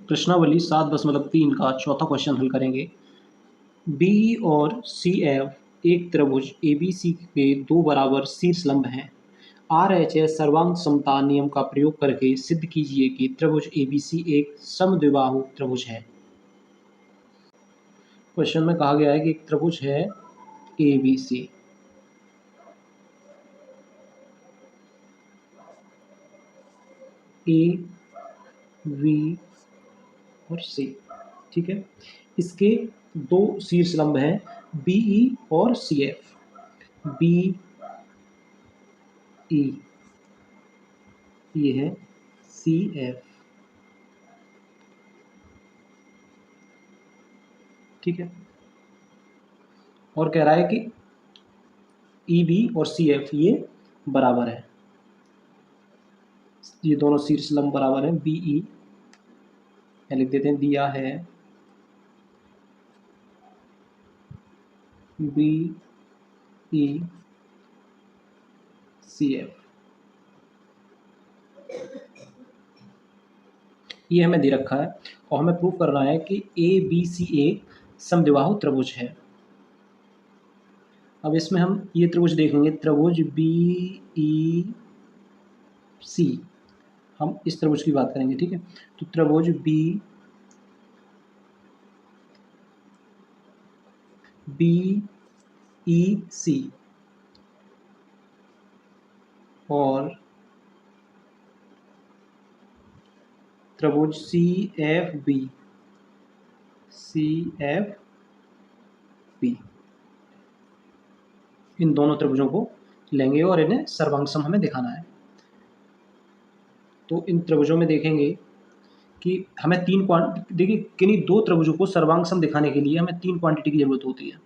प्रश्नावली 7.3 का चौथा क्वेश्चन हल करेंगे। बी और सी एफ एक त्रिभुज ए बी सी के दो बराबर शीर्षलंब हैं। आर एच एस सर्वांग समता नियम का प्रयोग करके सिद्ध कीजिए कि त्रिभुज ए बी सी एक समद्विबाहु त्रिभुज है। क्वेश्चन में कहा गया है कि एक त्रिभुज है A B C, A B और सी, ठीक है। इसके दो शीर्षलंब हैं बीई और सी एफ। बी ई, ये है सी एफ, ठीक है। और कह रहा है कि ई बी और सी एफ ये बराबर है, ये दोनों शीर्षलंब बराबर हैं। बीई लिख देते हैं, दिया है बी ई सी एफ, ये हमें दे रखा है और हमें प्रूव करना है कि ए बी सी एक समद्विबाहु त्रिभुज है। अब इसमें हम ये त्रिभुज देखेंगे, त्रिभुज बी ई सी, हम इस त्रिभुज की बात करेंगे, ठीक है। तो त्रिभुज बी ई सी और त्रिभुज सी एफ बी इन दोनों त्रिभुजों को लेंगे और इन्हें सर्वांग हमें दिखाना है। तो इन त्रिभुजों में देखेंगे कि हमें देखिए किन्हीं दो त्रिभुजों को सर्वांग दिखाने के लिए हमें तीन क्वांटिटी की जरूरत होती है।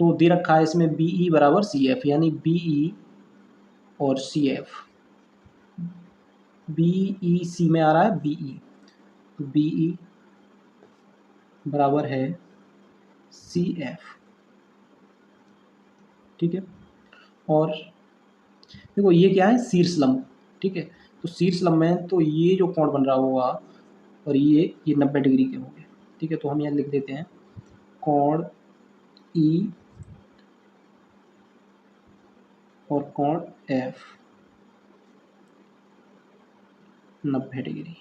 तो दे रखा है इसमें बीई बराबर सी एफ, यानी बीई और सी एफ, बीई सी में आ रहा है बीई, तो बीई बराबर है सी एफ, ठीक है। और देखो ये क्या है, शीर्षलंब, ठीक है। तो शीर्षलंब में तो ये जो कोण बन रहा होगा और ये 90 डिग्री के होंगे, ठीक है। तो हम यहाँ लिख देते हैं कोण ई और कोण एफ 90 डिग्री,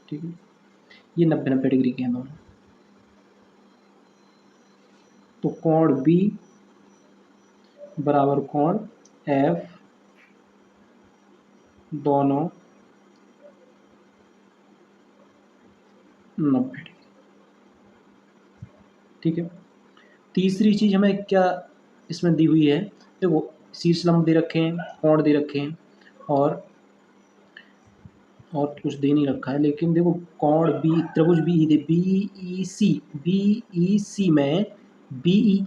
ठीक है। ये 90 डिग्री के हैं दोनों। तो कोण बी बराबर कोण एफ, दोनों 90 डिग्री, ठीक है। तीसरी चीज हमें क्या इसमें दी हुई है, देखो शीर्षलंब दे रखे हैं, कोण दे रखे हैं और कुछ दे नहीं रखा है, लेकिन देखो कोण बी, त्रिभुज बी ई सी में बीई,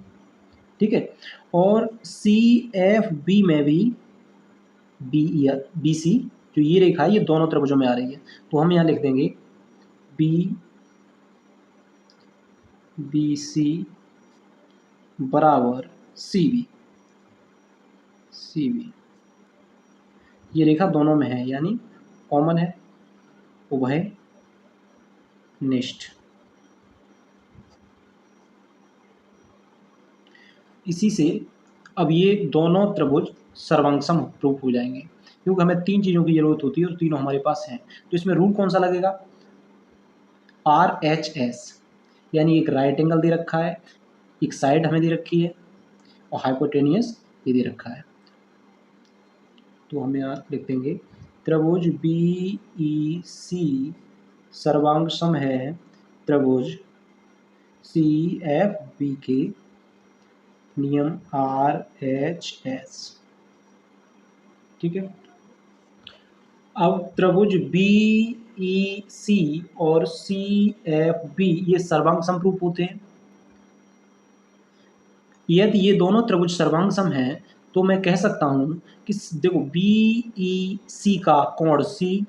ठीक है। और सी एफ बी में भी बी सी, जो ये रेखा है ये दोनों त्रिभुजों में आ रही है। तो हम यहाँ लिख देंगे बी सी बराबर सी बी, ये रेखा दोनों में है, यानी कॉमन है, उभय निष्ठ। इसी से अब ये दोनों त्रिभुज सर्वांग प्रूफ हो जाएंगे, क्योंकि हमें तीन चीज़ों की जरूरत होती है और तीनों हमारे पास हैं। तो इसमें रूल कौन सा लगेगा, आर एच एस, यानी एक राइट एंगल दे रखा है, एक साइड हमें दे रखी है और हाइपोटेनियस ये दे रखा है। तो हम यहाँ लिख देंगे त्रिभुज बी ई सी सर्वांग सम है त्रिभुज सी एफ बी के नियम आर एच एस, ठीक है। अब त्रिभुज बी ई सी और सी एफ बी ये सर्वांग समरूप होते हैं। यदि ये दोनों त्रिभुज सर्वांग सम हैं तो मैं कह सकता हूं कि देखो बी ई सी का कोण सी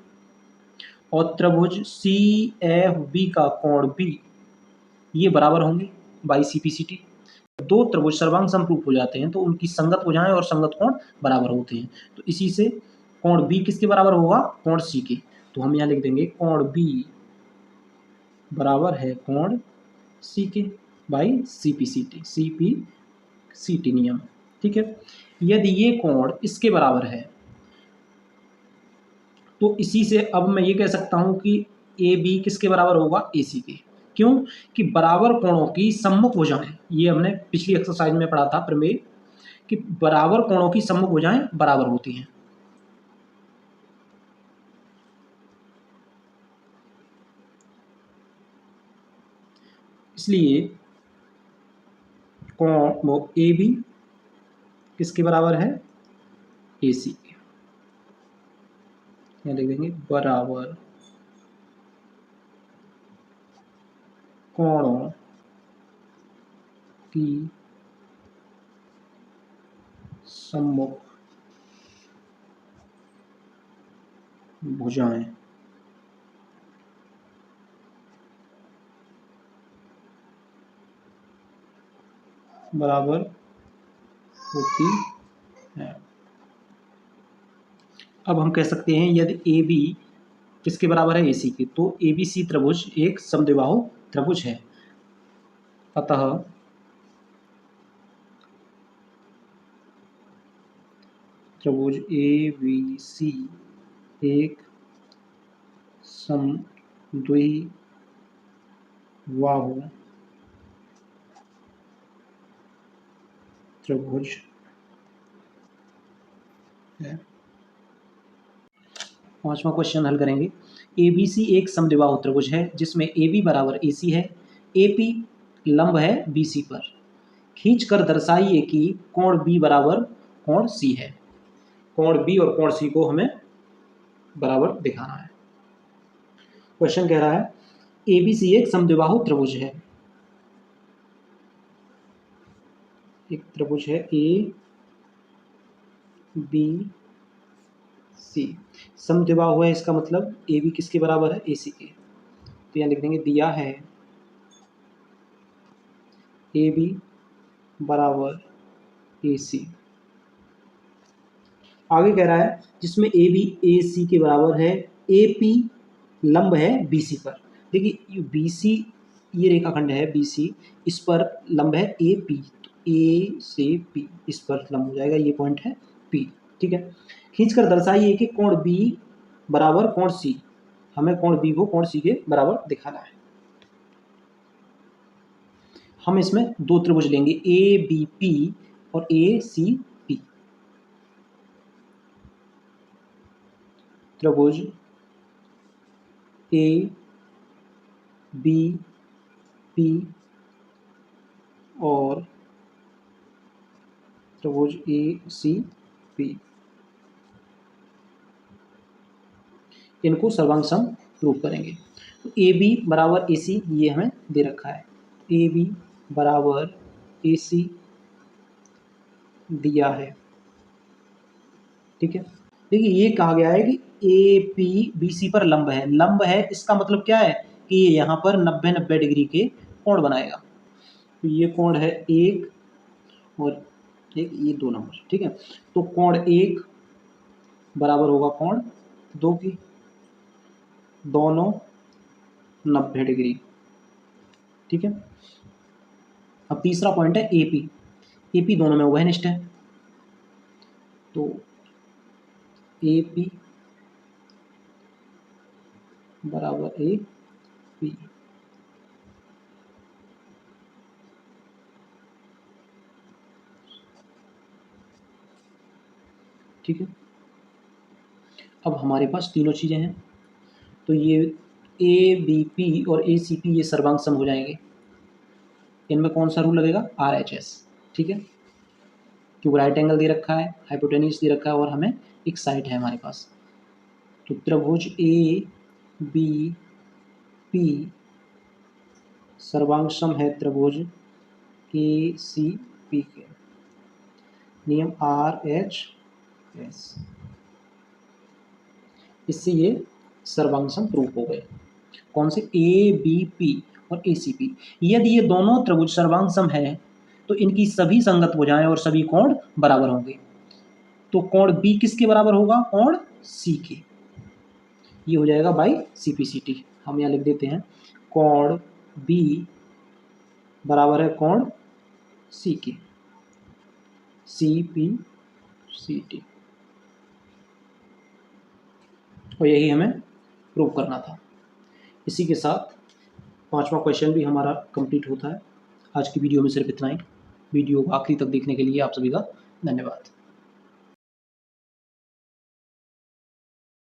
और त्रिभुज सी एफ बी का कोण बी ये बराबर होंगे by C P C T. दो त्रिभुज सर्वांग समरूप हो जाते हैं तो उनकी संगत भुजाएं और संगत कोण बराबर होते हैं। तो इसी से कोण बी किसके बराबर होगा, कोण सी के। तो हम यहाँ लिख देंगे कोण बी बराबर है कोण सी के बाई सीपी नियम, ठीक है। यदि ये कोण इसके बराबर है तो इसी से अब मैं ये कह सकता हूं कि ए बी किसके बराबर होगा, ए सी के। क्यों कि बराबर कोणों की सम्मुख भुजाएं, ये हमने पिछली एक्सरसाइज में पढ़ा था प्रमेय कि बराबर कोणों की सम्मुख भुजाएं बराबर होती हैं। इसलिए कोण वो ए बी किसके बराबर है, ए सी के। यहाँ लिख देंगे बराबर कोणों की सम्मुख भुजाएं बराबर होती है। अब हम कह सकते हैं यदि ए बी किसके बराबर है, ए सी के, तो ए बी सी त्रिभुज एक समद्विबाहु त्रिभुज है। अतः त्रिभुज ए बी सी एक समद्विबाहु त्रिभुज है। पांचवा क्वेश्चन हल करेंगे। ए बी सी एक समद्विबाहु त्रिभुज है जिसमें ए बी बराबर ए सी है, ए पी लंब है बी सी पर। खींचकर दर्शाइए कि कोण बी बराबर कोण सी है। कोण बी और कोण सी को हमें बराबर दिखाना है। क्वेश्चन कह रहा है ए बी सी एक समद्विबाहु त्रिभुज है, एक त्रिभुज है ए बी सी, समद्विबाहु है, इसका मतलब ए बी किसके बराबर है, ए सी के। तो यहाँ लिख देंगे दिया है ए बी बराबर ए सी। आगे कह रहा है जिसमें ए बी ए सी के बराबर है, ए पी लंब है बी सी पर। देखिए बी सी ये रेखाखंड है बी सी, इस पर लंब है ए पी, तो ए से पी इस पर लंब हो जाएगा, ये पॉइंट है पी, ठीक है। खींचकर दर्शाइए कि कोण बी बराबर कोण सी, हमें कोण बी को कोण सी के बराबर दिखाना है। हम इसमें दो त्रिभुज लेंगे ए बी पी और ए सी पी। त्रिभुज ए बी पी और त्रिभुज ए सी पी, इनको सर्वांग सम प्रूव करेंगे। तो ए बी बराबर ए सी ये हमें दे रखा है, ए बी बराबर ए सी दिया है, ठीक है। देखिए ये कहा गया है कि ए पी बी सी पर लंब है, लंब है इसका मतलब क्या है कि ये यहाँ पर 90-90 डिग्री के कोण बनाएगा। तो ये कोण है एक और एक, ये 2 नंबर, ठीक है। तो कोण एक बराबर होगा कोण दो की, दोनों 90 डिग्री, ठीक है। अब तीसरा पॉइंट है एपी, एपी दोनों में उभयनिष्ठ है, तो एपी बराबर ए पी, ठीक है। अब हमारे पास तीनों चीज़ें हैं, तो ये ए बी पी और ए सी पी ये सर्वांग सम हो जाएंगे। इनमें कौन सा रूल लगेगा, आर एच एस, ठीक है। क्योंकि राइट एंगल दे रखा है, हाइपोटेन्यूज दे रखा है और हमें एक साइड है हमारे पास। तो त्रिभुज ए बी पी सर्वांग सम है त्रिभुज ए सी पी के। नियम आर एच एस, इससे ये सर्वांग सम प्रूफ हो गए। कौन से, ए बी पी और ए सी पी। यदि ये दोनों त्रिभुज सर्वांग सम है तो इनकी सभी संगत भुजाएं और सभी कोण बराबर होंगे। तो कोण बी किसके बराबर होगा, कोण सी के। ये हो जाएगा बाई CPCT। हम यहाँ लिख देते हैं कोण बी बराबर है कोण सी के, CPCT। और यही हमें प्रूव करना था। इसी के साथ 5वां क्वेश्चन भी हमारा कंप्लीट होता है। आज की वीडियो में सिर्फ इतना ही। वीडियो को आखिरी तक देखने के लिए आप सभी का धन्यवाद।